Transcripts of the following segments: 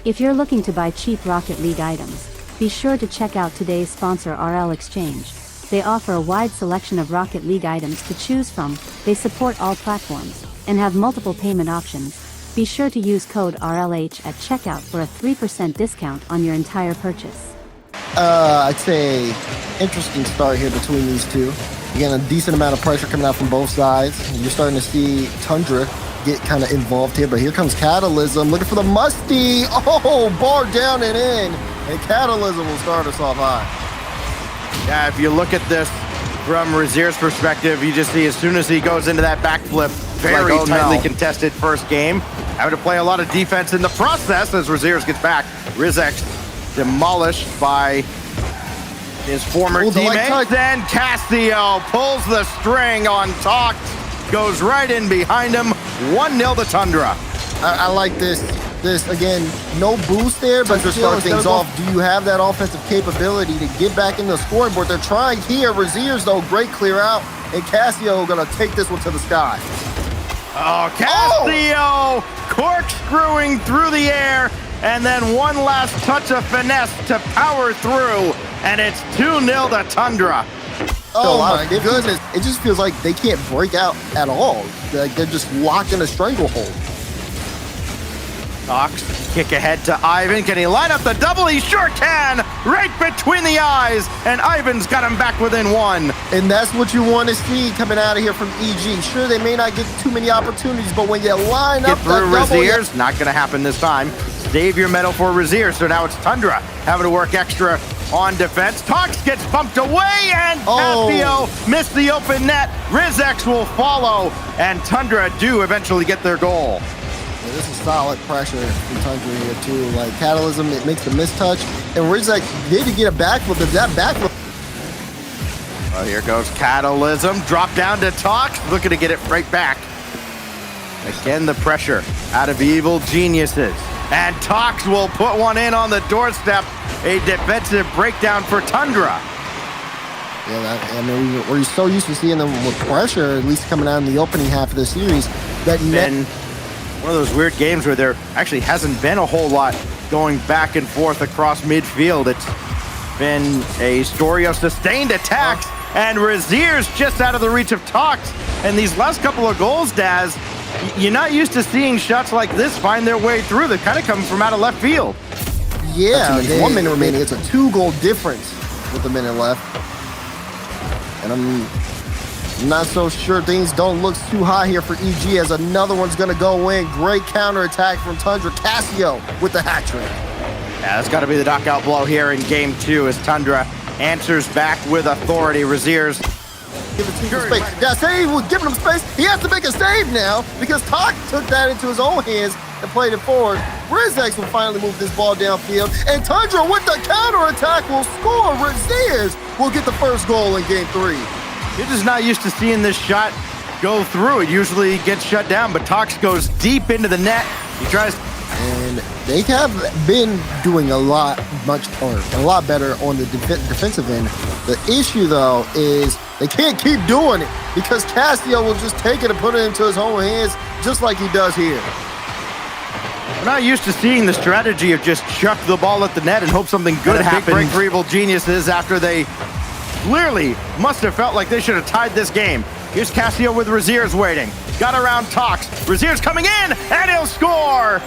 If you're looking to buy cheap Rocket League items, be sure to check out today's sponsor RL.Exchange. They offer a wide selection of Rocket League items to choose from, they support all platforms, and have multiple payment options. Be sure to use code RLH at checkout for a 3% discount on your entire purchase. I'd say interesting start here between these two. Again, a decent amount of pressure coming out from both sides. You're starting to see Tundra get kind of involved here, but here comes Catalysm looking for the musty. Oh, bar down and in, and Catalysm will start us off high. Yeah, if you look at this from Razier's perspective, you just see as soon as he goes into that backflip, very tightly contested first game. Having to play a lot of defense in the process as Razier's gets back. RLX demolished by his former teammate. Then Casio pulls the string on Tox, goes right in behind him. 1-0 to Tundra. I like this. Again, no boost there, but to start things off, do you have that offensive capability to get back in the scoreboard? They're trying here. Razier's, though, great clear out, and Casio going to take this one to the sky. Oh, Casio corkscrewing through the air, and then one last touch of finesse to power through, and it's 2-0 to Tundra. Oh my goodness, it just feels like they can't break out at all. Like they're just locked in a stranglehold. Tox, kick ahead to Ivan. Can he line up the double? He sure can! Right between the eyes, and Ivan's got him back within one. And that's what you want to see coming out of here from EG. Sure, they may not get too many opportunities, but when you line up through Razier's, not going to happen this time. Save your medal for Razier, so now it's Tundra having to work extra on defense. Tox gets bumped away, and Casio missed the open net. RLCS will follow, and Tundra do eventually get their goal. Yeah, this is solid pressure from Tundra here, too. Like, Catalysm, it makes a mistouch, and RLCS need to get a backflip. If that backflip... Well, here goes Catalysm. Drop down to Tox, looking to get it right back. Again, the pressure out of Evil Geniuses. And Tox will put one in on the doorstep. A defensive breakdown for Tundra. Yeah, I mean, we're so used to seeing them with pressure, at least coming out in the opening half of the series. That been one of those weird games where there actually hasn't been a whole lot going back and forth across midfield. It's been a story of sustained attacks, and Razier's just out of the reach of Tox. And these last couple of goals, Daz, you're not used to seeing shots like this find their way through. They kind of come from out of left field. Yeah, 1 minute remaining. It's a 2-goal difference with a minute left. And I'm not so sure things don't look too high here for EG as another one's going to go in. Great counterattack from Tundra. Casio with the hat trick. Yeah, that's got to be the knockout blow here in game 2 as Tundra answers back with authority. Razier's give it to him space. That save was giving him space. He has to make a save now because Tox took that into his own hands and played it forward. RLCS will finally move this ball downfield, and Tundra with the counterattack will score. Razier's will get the first goal in game 3. You're just not used to seeing this shot go through. It usually gets shut down, but Tox goes deep into the net. He tries. And they have been doing a lot better on the defensive end. The issue, though, is they can't keep doing it because Casio will just take it and put it into his own hands just like he does here. We're not used to seeing the strategy of just chuck the ball at the net and hope something good happens. Big break for Evil Geniuses after they clearly must have felt like they should have tied this game. Here's Casio with Razier's waiting. Got around Tox. Razier's coming in, and he'll score!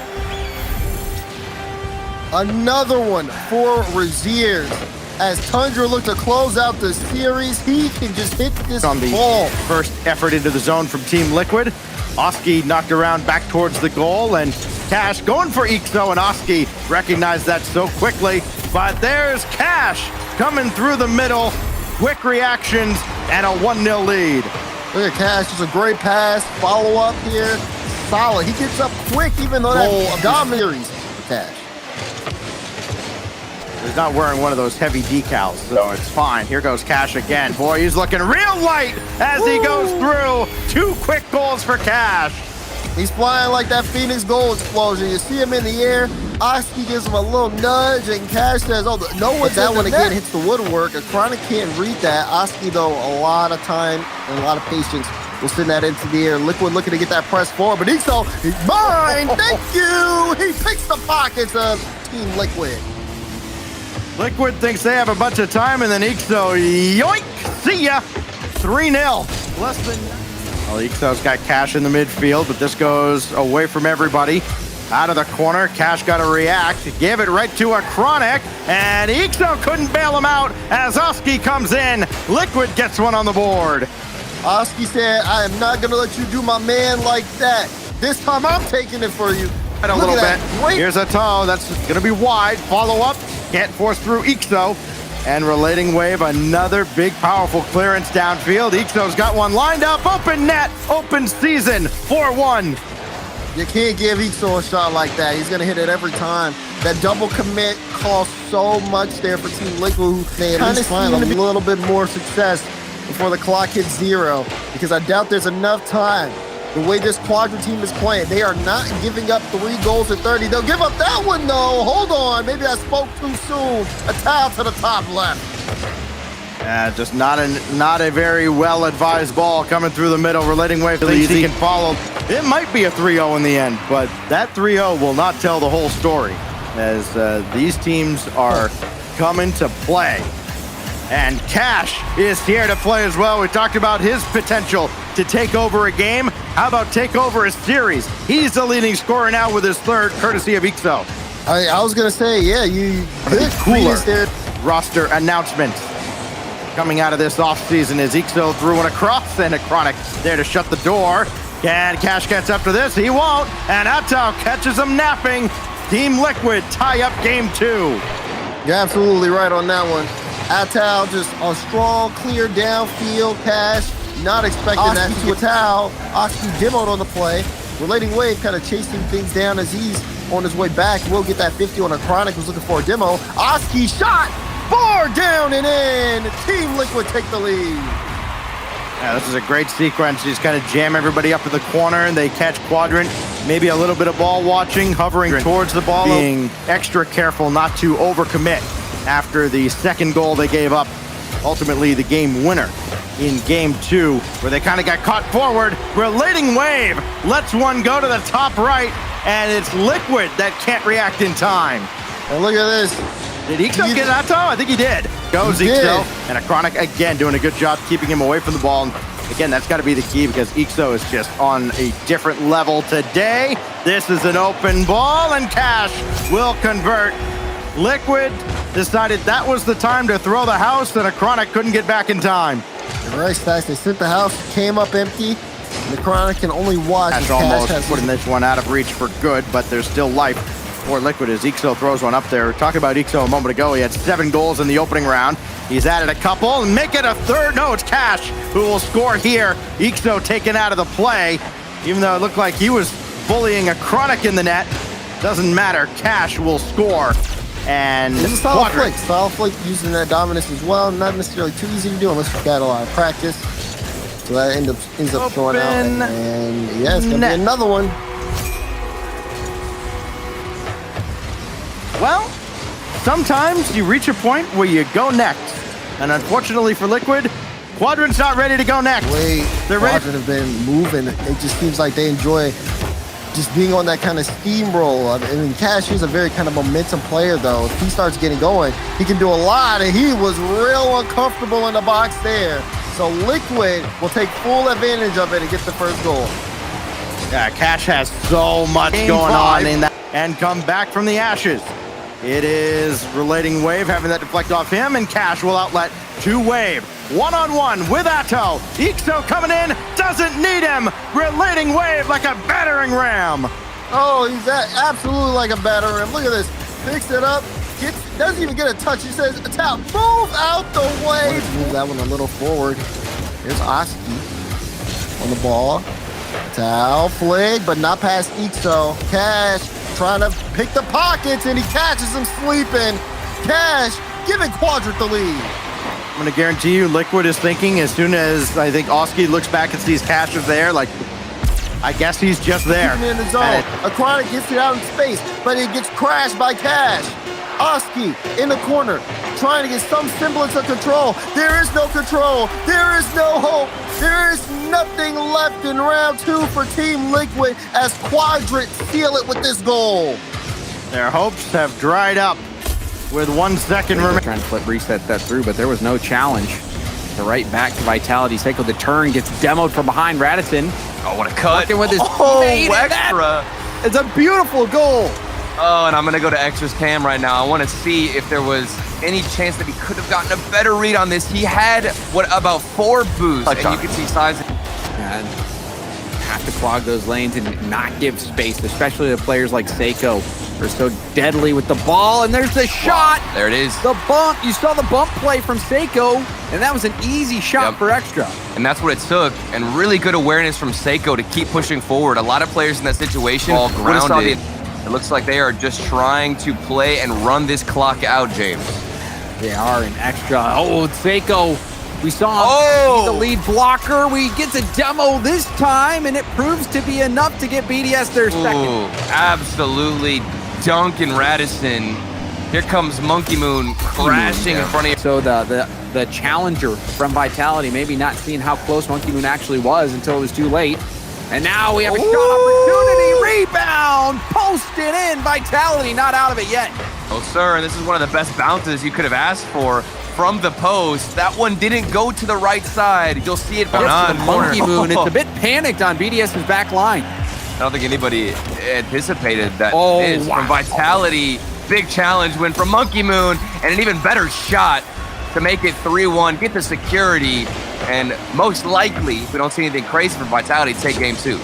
Another one for Razier's. As Tundra look to close out the series, he can just hit this on the ball. First effort into the zone from Team Liquid. Oski knocked around back towards the goal, and Cash going for Ixo, and Oski recognized that so quickly. But there's Cash coming through the middle. Quick reactions and a 1-0 lead. Look at Cash, just a great pass. Follow up here, solid. He gets up quick, even though that dominates Cash. He's not wearing one of those heavy decals, so it's fine. Here goes Cash again. Boy, he's looking real light as he goes through. 2 quick goals for Cash. He's flying like that Phoenix goal explosion. You see him in the air. Oski gives him a little nudge, and Cash says, oh, no one's that one again hits the woodwork. Chronic can't read that. Oski, though, a lot of time and a lot of patience will send that into the air. Liquid looking to get that press forward, but Ixo, he's mine. Thank you. He picks the pockets of Team Liquid. Liquid thinks they have a bunch of time, and then Ixo, yoink, see ya. 3-0. Less than... Well, Ixo's got Cash in the midfield, but this goes away from everybody. Out of the corner, Cash got to react. Gave it right to a Chronic, and Ixo couldn't bail him out as Oski comes in. Liquid gets one on the board. Oski said, I am not going to let you do my man like that. This time I'm taking it for you. A little bit. Here's a toe. That's going to be wide. Follow up. Can't force through Ixo. And Relating Wave, another big, powerful clearance downfield. Ixo's got one lined up. Open net. Open season. 4-1. You can't give Ixo a shot like that. He's going to hit it every time. That double commit cost so much there for Team Liquid, who they at least find a little bit more success before the clock hits 0, because I doubt there's enough time. The way this Quadrant team is playing, they are not giving up 3 goals at 30. They'll give up that one, though. Hold on. Maybe I spoke too soon. A towel to the top left. Just not a very well-advised ball coming through the middle. Relating Wave thinks he can follow. It might be a 3-0 in the end, but that 3-0 will not tell the whole story, as these teams are coming to play. And Cash is here to play as well. We talked about his potential to take over a game. How about take over a series? He's the leading scorer now with his 3rd, courtesy of Ixo. I was going to say, yeah, you could cooler there. Roster announcements coming out of this offseason as Ixo threw one across, and a Chronic there to shut the door. Can Cash gets up to this? He won't. And Atao catches him napping. Team Liquid tie up game 2. You're absolutely right on that one. Atao just a strong, clear downfield Cash. Not expecting that to Atao. Oski demoed on the play. Relating Wave kind of chasing things down as he's on his way back. We'll get that 50 on a Chronic, who's looking for a demo. Oski shot! 4 down and in! Team Liquid take the lead. Yeah, this is a great sequence. You just kind of jam everybody up in the corner, and they catch Quadrant. Maybe a little bit of ball watching, hovering towards the ball, being extra careful not to overcommit after the 2nd goal they gave up. Ultimately, the game winner in game 2, where they kind of got caught forward. Relating Wave lets one go to the top right, and it's Liquid that can't react in time. And look at this. Did Ixo get Atao? I think he did. Goes Ixo, and a Chronic again doing a good job keeping him away from the ball. And again, that's got to be the key, because Ixo is just on a different level today. This is an open ball, and Cash will convert. Liquid decided that was the time to throw the house, and a Chronic couldn't get back in time. Right, Stacks. They sent the house, came up empty. And the Chronic can only watch. Cash almost putting this one out of reach for good, but there's still life for Liquid as Ixo throws one up there. Talking about Ixo a moment ago, he had 7 goals in the opening round. He's added a couple and make it a 3rd. No, it's Cash who will score here. Ixo taken out of the play, even though it looked like he was bullying a Chronic in the net. Doesn't matter. Cash will score. And this is solid flick. Solid flick using that dominance as well. Not necessarily too easy to do unless you've got a lot of practice. So that ends up showing out. And yeah, it's going to be another one. Well, sometimes you reach a point where you go next. And unfortunately for Liquid, Quadrant's not ready to go next. They're ready. Quadrant have been moving. It just seems like they enjoy just being on that kind of steamroll. I mean, Cash is a very kind of momentum player, though. If he starts getting going, he can do a lot, and he was real uncomfortable in the box there. So Liquid will take full advantage of it and get the 1st goal. Yeah, Cash has so much going on in that. And come back from the ashes. It is Relating Wave having that deflect off him, and Cash will outlet to Wave. 1-on-1 with Atao. Ixo coming in, doesn't need him. Relating Wave like a battering ram. Oh, he's absolutely like a battering ram. Look at this. Picks it up, doesn't even get a touch. He says, Atao, move out the way. Move that one a little forward. Here's Oski on the ball. Atao flick, but not past Ixo. Cash trying to pick the pockets, and he catches him sleeping. Cash giving Quadrant the lead. I'm going to guarantee you Liquid is thinking as soon as I think Oski looks back and sees Cash is there, like, I guess he's just there. In the zone. A Chronic gets it out in space, but it gets crashed by Cash. Oski in the corner, trying to get some semblance of control. There is no control. There is no hope. There is nothing left in round 2 for Team Liquid as Quadrant seal it with this goal. Their hopes have dried up with 1 second remaining. Trying to flip reset that through, but there was no challenge. The right back to Vitality. Seiko the turn gets demoed from behind. Radisson. Oh, what a cut. Working with his Extra. It's a beautiful goal. Oh, and I'm going to go to Extra's cam right now. I want to see if there was any chance that he could have gotten a better read on this. He had, about 4 boosts, and you can see signs. And have to clog those lanes and not give space, especially to players like Seiko. They're so deadly with the ball, and there's the shot. There it is. The bump. You saw the bump play from Seiko, and that was an easy shot for Extra. And that's what it took, and really good awareness from Seiko to keep pushing forward. A lot of players in that situation all grounded. It looks like they are just trying to play and run this clock out, James. They are in Extra. Oh, Seiko. We saw him be the lead blocker. We get to demo this time, and it proves to be enough to get BDS their second. Absolutely dunking Radisson. Here comes Monkey Moon crashing in front of you. So the challenger from Vitality, maybe not seeing how close Monkey Moon actually was until it was too late. And now we have a shot opportunity. Rebound. Posted in. Vitality not out of it yet. Oh, sir, and this is one of the best bounces you could have asked for from the post. That one didn't go to the right side. You'll see it bounce to the Monkey Moon. It's a bit panicked on BDS's back line. I don't think anybody anticipated that. From Vitality. Big challenge win from Monkey Moon, and an even better shot to make it 3-1, get the security, and most likely, if we don't see anything crazy from Vitality, take game 2.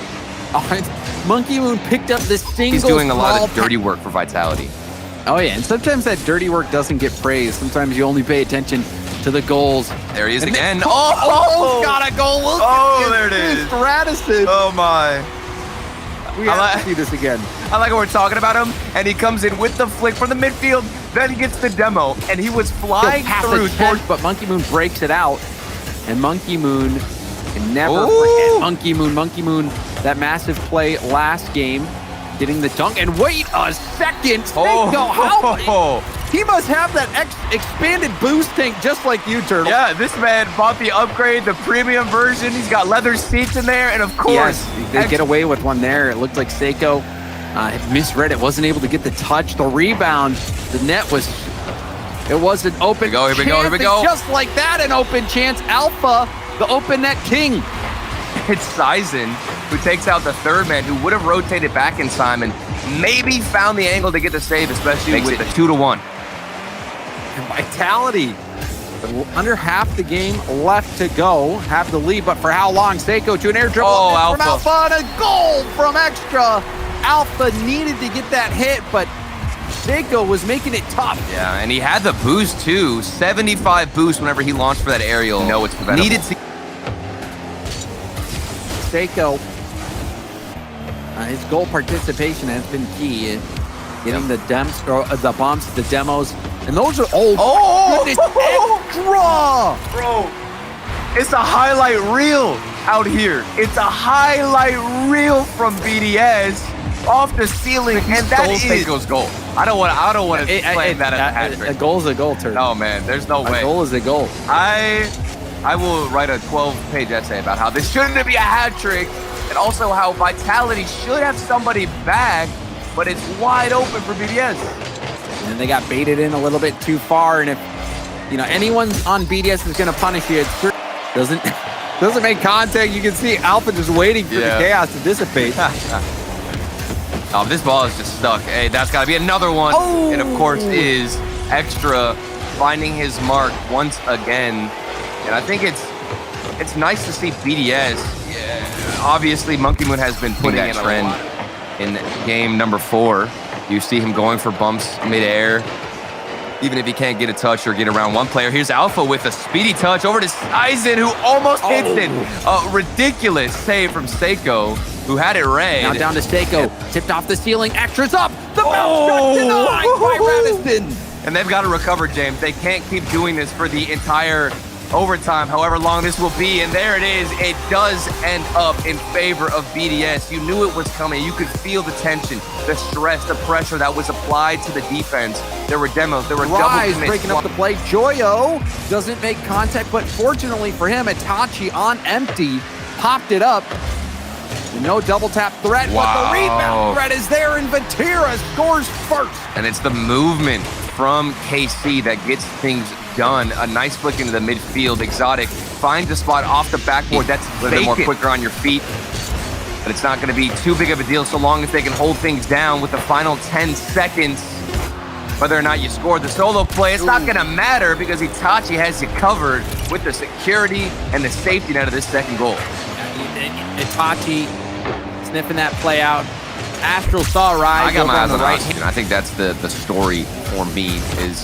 Monkey Moon picked up this single. He's doing a lot of dirty work for Vitality. Oh yeah, and sometimes that dirty work doesn't get praised. Sometimes you only pay attention to the goals. There he is again. Got a goal. Look there it is. Radisson. Oh my. We have to see this again. I like when we're talking about him, and he comes in with the flick from the midfield, then he gets the demo, and he was flying through towards, but Monkey Moon breaks it out, and Monkey Moon can never forget Monkey Moon. Monkey Moon, that massive play last game, getting the dunk, and wait a second. He must have that expanded boost tank just like you, Turtle. Yeah, this man bought the upgrade, the premium version. He's got leather seats in there, and of course, they get away with one there. It looked like Seiko had misread it, wasn't able to get the touch, the rebound. The net was, it was an open chance. Here we go. Just like that, an open chance. Alpha, the open net king. It's Sizen who takes out the third man, who would have rotated back in time and maybe found the angle to get the save, especially with the 2-1. And Vitality, under half the game left to go, have the lead, but for how long? Seiko to an air dribble from Alpha, and a goal from Extra. Alpha needed to get that hit, but Seiko was making it tough. Yeah, and he had the boost too. 75 boost whenever he launched for that aerial. No, it's preventable. Needed to. Seiko, his goal participation has been key. Getting the bumps, the demos, and those are goodness, Extra! Bro, it's a highlight reel out here. It's a highlight reel from BDS off the ceiling, and that is Seiko's goal. I don't want to claim that as a hat trick. A goal is a goal, Turtle. Oh man, there's no way. A goal is a goal. I will write a 12-page essay about how this shouldn't be a hat trick, and also how Vitality should have somebody back, but it's wide open for BDS. And they got baited in a little bit too far, and if anyone on BDS is going to punish you, it doesn't make contact. You can see Alpha just waiting for the chaos to dissipate. Oh, this ball is just stuck. Hey, that's got to be another one. And of course is Extra finding his mark once again. And I think it's nice to see BDS. Obviously, Monkey Moon has been putting in a trend in game number 4. You see him going for bumps midair, even if he can't get a touch or get around one player. Here's Alpha with a speedy touch over to Sizen, who almost hits it. A ridiculous save from Seiko, who had it read. Now down to Seiko, tipped off the ceiling, Extra's up. The bounce shot denied by Radisson. And they've got to recover, James. They can't keep doing this for the entire overtime, however long this will be, and there it is. It does end up in favor of BDS. You knew it was coming. You could feel the tension, the stress, the pressure that was applied to the defense. There were demos, there were double commits. Breaking up the play. Joyo doesn't make contact, but fortunately for him, Itachi on empty popped it up. No double tap threat, but the rebound threat is there, and Vatira scores first. And it's the movement from KC that gets things done. A nice flick into the midfield. Exotic finds a spot off the backboard. That's a little bit more quicker on your feet. But it's not going to be too big of a deal so long as they can hold things down with the final 10 seconds. Whether or not you score the solo play, it's not going to matter because Itachi has you covered with the security and the safety net of this second goal. Itachi sniffing that play out. Astral saw Rise. I got my eyes on the right. hand. I think that's the story for me, is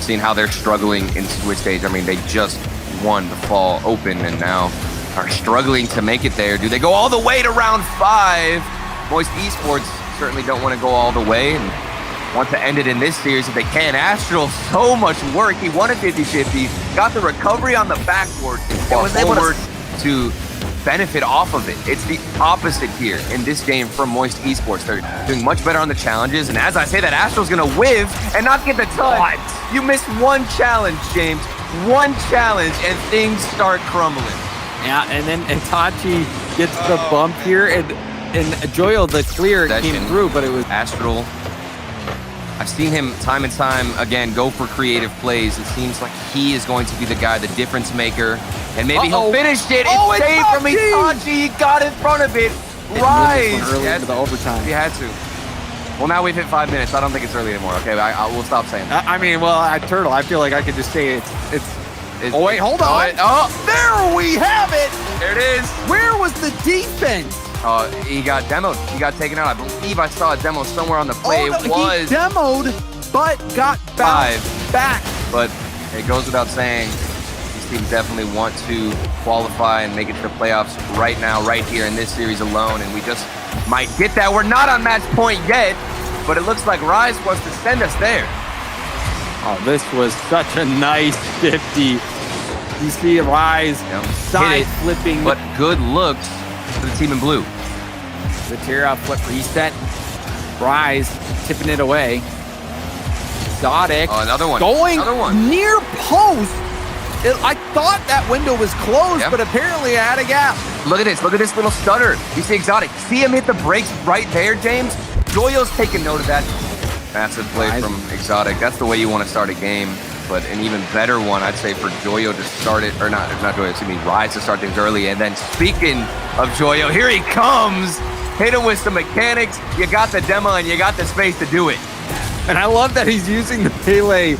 seeing how they're struggling in Switch stage. I mean, they just won the fall open and now are struggling to make it there. Do they go all the way to round 5? Moist Esports certainly don't want to go all the way and want to end it in this series if they can. Astral, so much work. He won it 50-50, got the recovery on the backboard, and was able to benefit off of it. It's the opposite here in this game from Moist Esports. They're doing much better on the challenges, and as I say that, Astral's gonna whiff and not get the touch. You missed one challenge, James. One challenge, and things start crumbling. Yeah, and then Itachi gets the bump here, and Joyo, the clear came through, but it was Astral. I've seen him time and time again go for creative plays. It seems like he is going to be the guy, the difference maker, and maybe he'll finish it. It's saved from Itachi. He got in front of it. Rise. Early into the overtime. He had to. Well, now we've hit 5 minutes. I don't think it's early anymore. Okay, we'll stop saying that. I mean, well, at Turtle, I feel like I could just say it's oh, wait, hold on. There we have it. There it is. Where was the defense? He got demoed. He got taken out. I believe I saw a demo somewhere on the play. He demoed, but got bounced back. But it goes without saying, these teams definitely want to qualify and make it to the playoffs right now, right here in this series alone, and we just might get that. We're not on match point yet, but it looks like Rise wants to send us there. Oh, this was such a nice 50. You see Rise side flipping. But good looks for the team in blue. Vatira flip reset. Rise tipping it away. Exotic. Oh, another one. Going near post. I thought that window was closed, but apparently it had a gap. Look at this. Look at this little stutter. You see Exotic. See him hit the brakes right there, James? Joyo's taking note of that. Massive play from Exotic. That's the way you want to start a game. But an even better one, I'd say, for Joyo to start it, or not Joyo, excuse me, Rise to start things early. And then speaking of Joyo, here he comes. Hit him with some mechanics. You got the demo and you got the space to do it. And I love that he's using the Pele.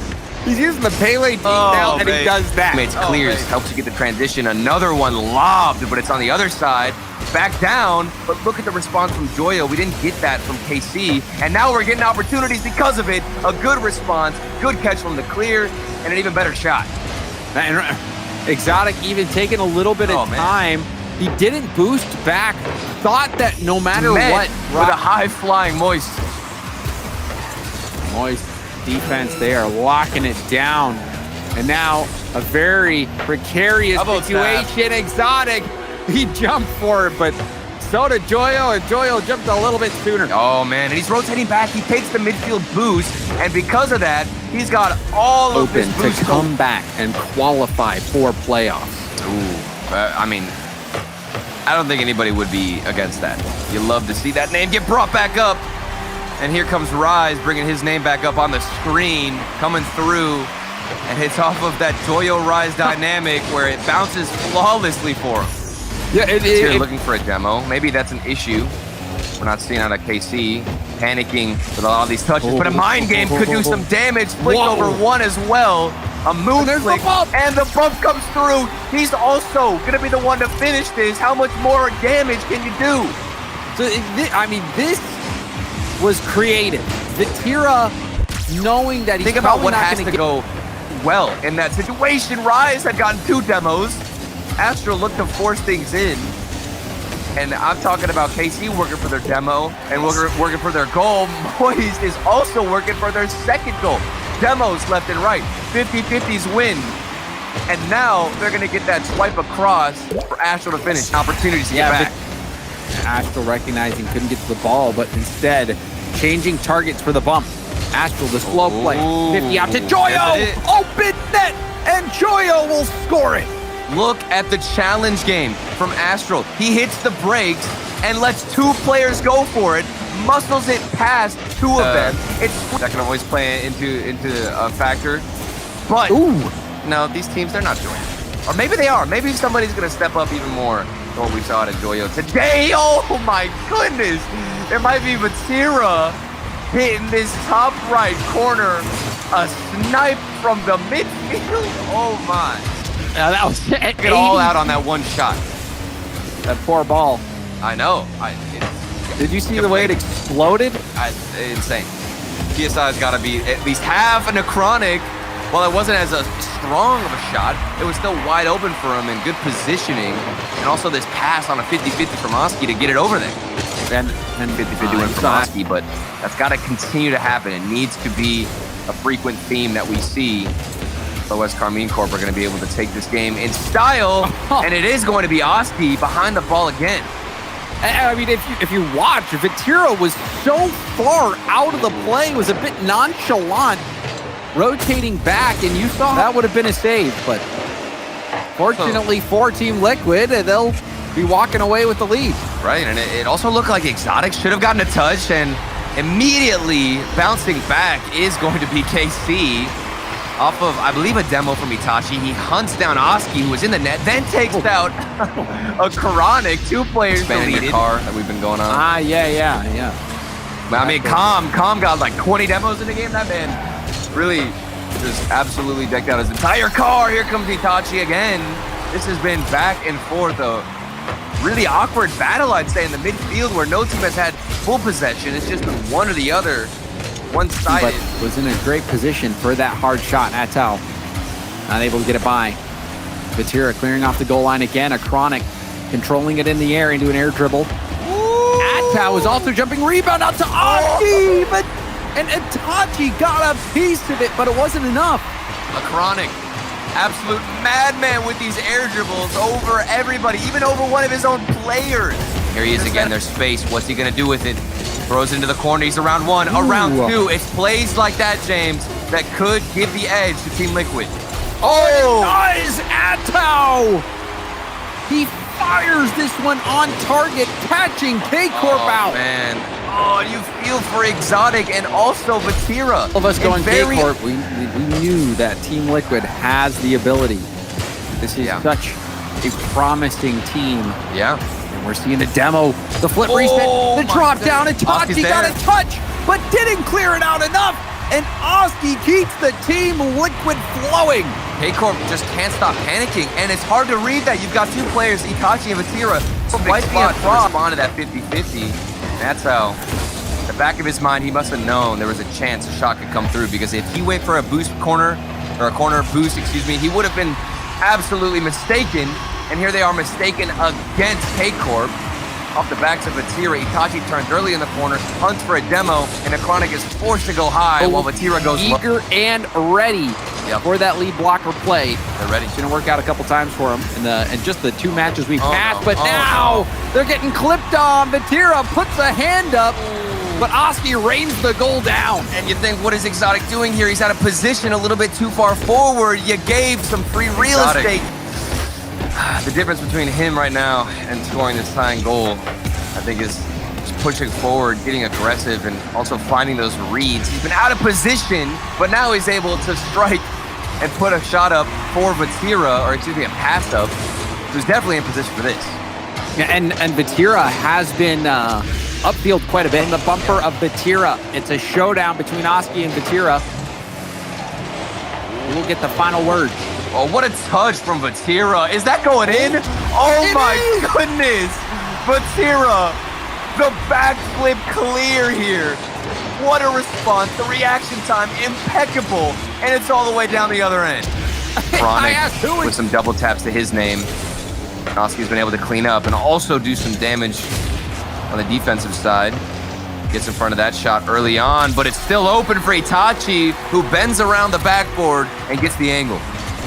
He's using the Pele deep now, and he does that. It's clears, helps you get the transition. Another one lobbed, but it's on the other side. Back down, but look at the response from Joyo. We didn't get that from KC, and now we're getting opportunities because of it. A good response, good catch from the clear, and an even better shot. And Exotic even taking a little bit of time. He didn't boost back. Thought that no matter what, with a high-flying Moist. Moist defense, they are locking it down. And now a very precarious situation. Exotic, he jumped for it, but so did Joyo, and Joyo jumped a little bit sooner. Oh man, and he's rotating back. He takes the midfield boost, and because of that, he's got all of this boost to come back and qualify for playoffs. Ooh, I mean, I don't think anybody would be against that. You love to see that name get brought back up. And here comes Rise, bringing his name back up on the screen, coming through, and hits off of that Joyo Rise dynamic where it bounces flawlessly for him. Yeah, Here looking for a demo. Maybe that's an issue. We're not seeing out of KC, panicking with a lot of these touches, but a mind game could do some damage. Flick over one as well. A moon flick, and the bump comes through. He's also going to be the one to finish this. How much more damage can you do? So, I mean, this was creative. Vatira, knowing that he's Think about what has to go well in that situation. Rise had gotten 2 demos. Astro looked to force things in. And I'm talking about KC working for their demo and working for their goal. Moist is also working for their second goal. Demos left and right. 50-50s win. And now they're going to get that swipe across for Astro to finish. Opportunities to get back. Astro recognizing couldn't get to the ball, but instead changing targets for the bump. Astro, the slow play. 50 out to Joyo. Open net. And Joyo will score it. Look at the challenge game from Astral. He hits the brakes, and lets 2 players go for it, muscles it past 2 of them. That can always play into a factor. But no, these teams, they're not doing it. Or maybe they are. Maybe somebody's going to step up even more than what we saw at Joyo today. Oh my goodness. There might be Vatira hitting this top right corner. A snipe from the midfield. Oh my. That was Get it all out on that one shot. That poor ball. I know. Did you see the way it exploded? Insane. PSI's got to be at least half a necrotic. While it wasn't as strong of a shot, it was still wide open for him and good positioning. And also this pass on a 50-50 from Oski to get it over there. And 50-50 went from Oski, but that's got to continue to happen. It needs to be a frequent theme that we see. Otherwise, Karmine Corp are going to be able to take this game in style. And it is going to be Oski behind the ball again. I mean, if you watch, Vatira was so far out of the play, was a bit nonchalant, rotating back, and you saw that would have been a save. But fortunately for Team Liquid, they'll be walking away with the lead. Right, and it also looked like Exotic should have gotten a touch, and immediately bouncing back is going to be KC. Off of, I believe, a demo from Itachi. He hunts down Oski, who was in the net, then takes out a Koronic, 2 players deleted. Car that we've been going on. Yeah. I mean, Calm got like 20 demos in the game. That man really just absolutely decked out his entire car. Here comes Itachi again. This has been back and forth, a really awkward battle, I'd say, in the midfield where no team has had full possession. It's just been one or the other. One-sided. But was in a great position for that hard shot. Atao unable to get it by. Vatira clearing off the goal line again. A Chronic controlling it in the air into an air dribble. Atao was also jumping rebound out to Oski, but and Itachi got a piece of it, but it wasn't enough. A Chronic, absolute madman with these air dribbles over everybody, even over one of his own players. Here he is again. There's space. What's he gonna do with it? Throws into the corner. He's around 1, around 2. It's plays like that, James, that could give the edge to Team Liquid. Oh! It does! Atao! He fires this one on target, catching K-Corp out. Man. Oh, you feel for Exotic and also Vatira. All of us going K-Corp, we knew that Team Liquid has the ability. This is such a promising team. Yeah. We're seeing the demo, the flip reset, the drop down, and Itachi got a touch, but didn't clear it out enough, and Oski keeps the Team Liquid flowing. K-Corp just can't stop panicking, and it's hard to read that. You've got 2 players, Itachi and Vatira, right to respond to that 50-50. That's how, the back of his mind, he must have known there was a chance a shot could come through, because if he went for a boost corner, or a corner boost, excuse me, he would have been absolutely mistaken. And here they are mistaken against K-Corp. Off the backs of Vatira, Itachi turns early in the corner, hunts for a demo, and Necronic is forced to go high while Vatira goes low. Eager and ready for that lead blocker play. They're ready. It's going to work out a couple times for him in just the 2 matches we've had. But now they're getting clipped on. Vatira puts a hand up, but Oski rains the goal down. And you think, what is Exotic doing here? He's out of position a little bit too far forward. You gave some free real estate. The difference between him right now and scoring this tying goal, I think, is just pushing forward, getting aggressive, and also finding those reads. He's been out of position, but now he's able to strike and put a shot up for Vatira, or excuse me, a pass up, who's definitely in position for this. Yeah, and Vatira has been upfield quite a bit. In the bumper of Vatira, it's a showdown between Oski and Vatira. We'll get the final word. Oh, what a touch from Vatira. Is that going in? Oh my goodness. Vatira, the backflip clear here. What a response. The reaction time, impeccable. And it's all the way down the other end. Chronic with some double taps to his name. Oski's been able to clean up and also do some damage on the defensive side. Gets in front of that shot early on, but it's still open for Itachi, who bends around the backboard and gets the angle.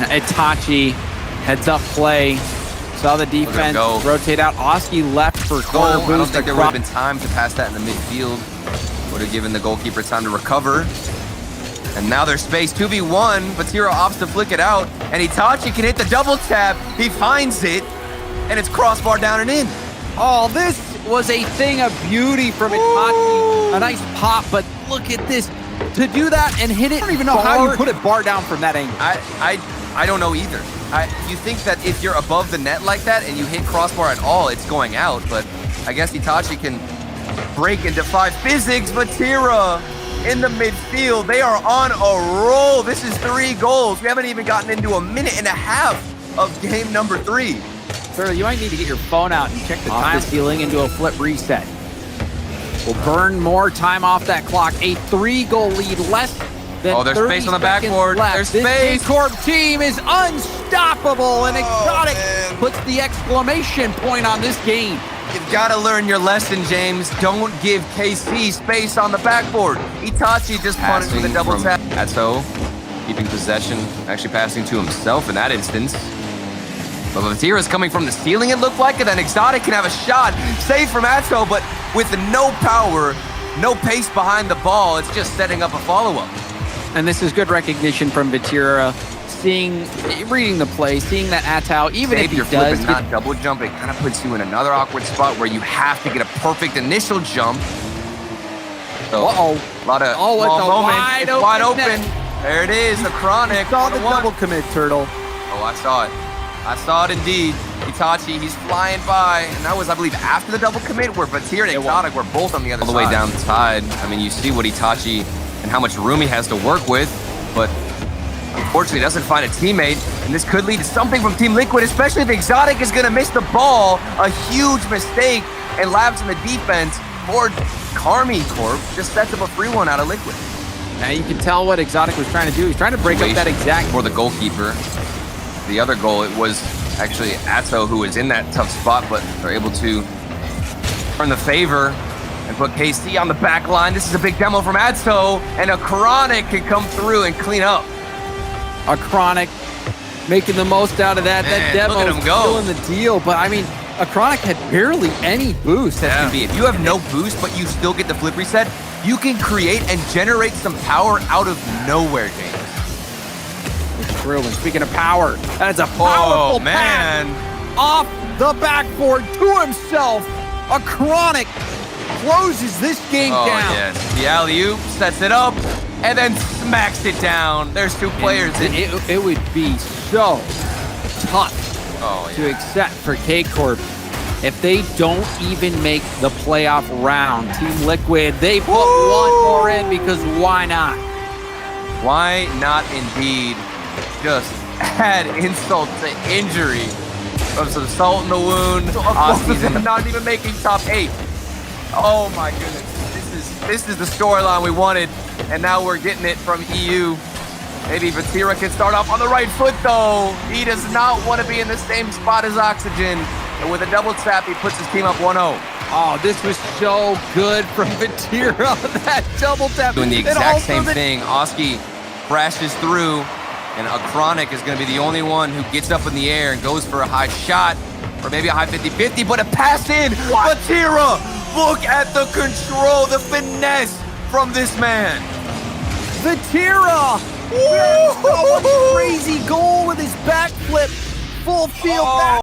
Itachi heads up play, saw the defense rotate out. Oski left for corner boost. I don't think there would have been time to pass that in the midfield. Would have given the goalkeeper time to recover. And now there's space, 2v1. Vatira opts to flick it out, and Itachi can hit the double tap. He finds it, and it's crossbar down and in. Oh, this was a thing of beauty from Itachi. A nice pop, but look at this. To do that and hit it, I don't even know how you put it bar down from that angle. I don't know either. You think that if you're above the net like that and you hit crossbar at all, it's going out, but I guess Itachi can break and defy physics. Vatira in the midfield. They are on a roll. This is 3 goals. We haven't even gotten into a minute and a half of game number 3. Sir, you might need to get your phone out and check the time ceiling and do a flip reset. We'll burn more time off that clock. A 3-goal lead, less than there's 30 space on the seconds backboard. left. There's This space. Corp team is unstoppable, and Exotic puts the exclamation point on this game. You've got to learn your lesson, James. Don't give KC space on the backboard. Itachi just punished with a double tap. Atto keeping possession, actually passing to himself in that instance. But Vatira's coming from the ceiling, it looked like, and then Exotic can have a shot. Saved from Atto, but with no power, no pace behind the ball. It's just setting up a follow-up. And this is good recognition from Vatira, reading the play, seeing that Atto, even if he your does flip and not double jump, it kind of puts you in another awkward spot where you have to get a perfect initial jump. So, a lot of small moments. It's wide open. There it is, the Chronic. Saw the double commit, Turtle. Oh, I saw it. I saw it indeed. Itachi, he's flying by. And that was, I believe, after the double commit where Vatira and Exotic were both on the other side. All the way down the side. I mean, you see what Itachi and how much room he has to work with. But unfortunately, doesn't find a teammate. And this could lead to something from Team Liquid, especially if Exotic is going to miss the ball. A huge mistake. And Labs in the defense for Karmine Corp just sets up a free one out of Liquid. Now you can tell what Exotic was trying to do. He's trying to break up that exact... For the goalkeeper. The other goal, it was actually Atto who was in that tough spot, but they're able to turn the favor and put KC on the back line. This is a big demo from Atto, and a Chronic can come through and clean up. A Chronic making the most out of that. Man, that demo is killing the deal, but I mean, a Chronic had barely any boost. That can be. If you have no boost, but you still get the flip reset, you can create and generate some power out of nowhere, James. It's true. And speaking of power, that is a powerful pass off the backboard to himself. A Chronic closes this game down. Yes. The alley-oop sets it up and then smacks it down. There's 2 players. It would be so tough to accept for K-Corp if they don't even make the playoff round. Team Liquid, they put one more in because why not? Why not indeed? Just add insult to injury from some salt in the wound. Oski's not even making top 8. Oh my goodness. This is the storyline we wanted, and now we're getting it from EU. Maybe Vatira can start off on the right foot though. He does not want to be in the same spot as Oxygen. And with a double tap, he puts his team up 1-0. Oh, this was so good from Vatira. That double tap. Doing the exact same thing. Oski crashes through. And a Chronic is going to be the only one who gets up in the air and goes for a high shot, or maybe a high 50-50, but a pass in. Vatira, look at the control, the finesse from this man. Vatira, so much crazy goal with his backflip, full field back.